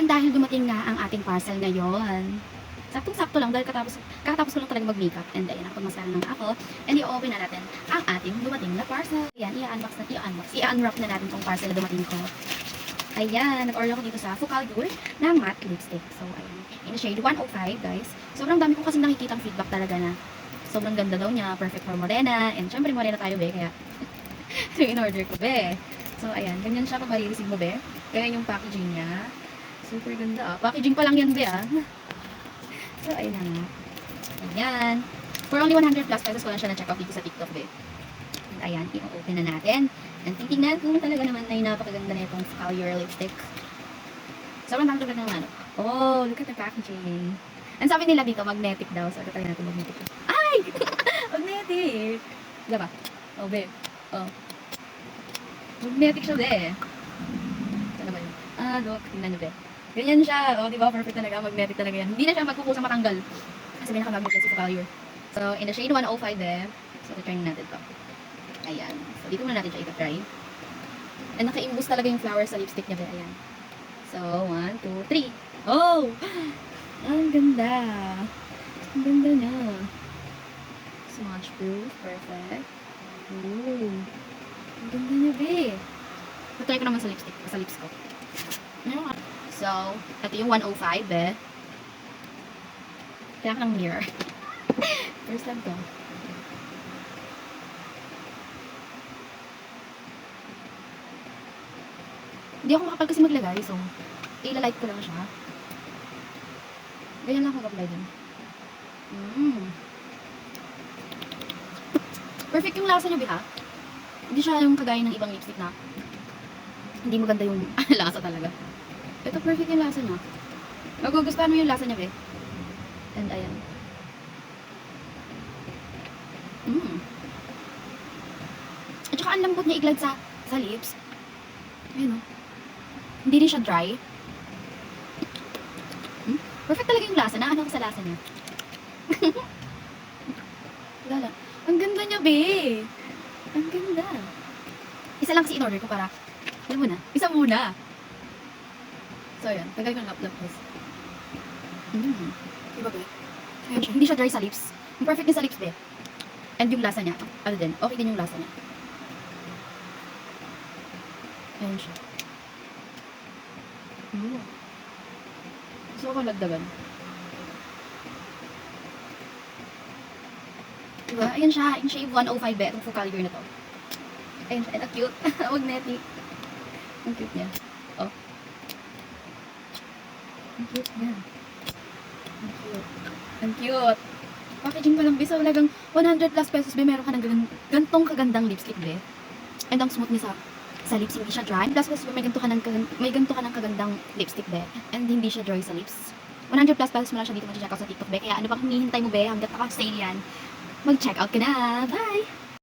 dahil dumating nga ang ating parcel ngayon. Saktong-sakto lang dahil kakatapos ko lang talaga mag-makeup. And ayun, nakapagmascara na ako. And i-open na natin ang ating dumating na parcel. Ayan, i-unwrap na natin tong parcel na dumating ko. Ayan, nag-order ako dito sa Focallure ng matte lipstick. So, ayan. In the shade 105, guys. Sobrang dami ko kasi nakikita ang feedback talaga na sobrang ganda daw niya. Perfect for morena. And syempre, morena tayo, be. Kaya, ito yung in-order ko, be. So, ayan. Ganyan siya pag marireceive mo, be. Kaya yung packaging niya. Super ganda, ah. Packaging pa lang yan, be, ah. So, ayun na nga. Ayan. For only 100 plus pesos ko lang siya na-check out dito sa TikTok, be. And ayan, i-open na natin. And titignan kung talaga naman ay napakaganda na itong Focallure lipstick. Sobrang talaga naman. Oh, look at the packaging. And sabi nila dito, magnetic daw. So, try natin magnetic. Ay! Magnetic! Diba? Oh, be. Oh. Magnetic siya, be. Ano ba yun? Ah, look. Tingnan nyo, be. Ganyan siya. O, diba? Perfect talaga. Magnetic talaga yan. Hindi na siya magkukusang matanggal. Kasi may nakamagnet yan si Focallure. So, in the shade 105 there. So, try natin to. Ayan. So, dito muna natin siya i-try. And naka-imbus talaga yung flower sa lipstick niya. Ayan. So, 1, 2, 3. Oh! Ang ganda. Ang ganda niya. Smudge proof. Perfect. Ooh. Ang ganda niya, be. Try ko naman sa lipstick. Sa lips ko. So, ito yung 105, be. Kaya ka ng mirror. First time to. Hindi ako makapal kasi maglagay, so, ilalight ko lang siya. Ganyan lang ako mag-apply din. Perfect yung lasa niya, ha? Hindi siya yung kagaya ng ibang lipstick na hindi maganda yung lasa talaga. Ito, perfect yung lasa niya. Magugustuhan mo yung lasa niya, be. And ayan. At saka ang lambot niya i-glide sa lips. Ayan, oh. Hindi rin siya dry. Perfect talaga yung lasa. Naano ko sa lasa niya. Lala. Ang ganda niya, be. Ang ganda. Isa lang kasi in-order ko para, alam mo na, isa muna. So, ayan. Tagal ko ng lap-lapos. Diba, be? Ayan siya. Hindi siya dry sa lips. Perfect din sa lips, be. And yung lasa niya, ano din, okay din yung lasa niya. Ayan siya. Gusto ko lagdagan. Diba? Ayan siya. In shade 105, be. Itong Focallure na to. Ayan siya. And ang cute. Magnetic. Ang cute niya. Oh. Ang cute niya. Ang cute. Ang cute. Packaging pa lang, be. So, talagang 100 plus pesos, be. Meron ka ng gantong kagandang lipstick, be. And ang smooth niya sa lips, hindi siya dry. Plus, may ganito ka ng kagandang lipstick, be. And hindi siya dry sa lips. 100 plus pesos mo lang siya dito mag-check out sa TikTok, be. Kaya ano bang hinihintay mo, be? Hanggat naka-sale yan, mag-check out ka na. Bye!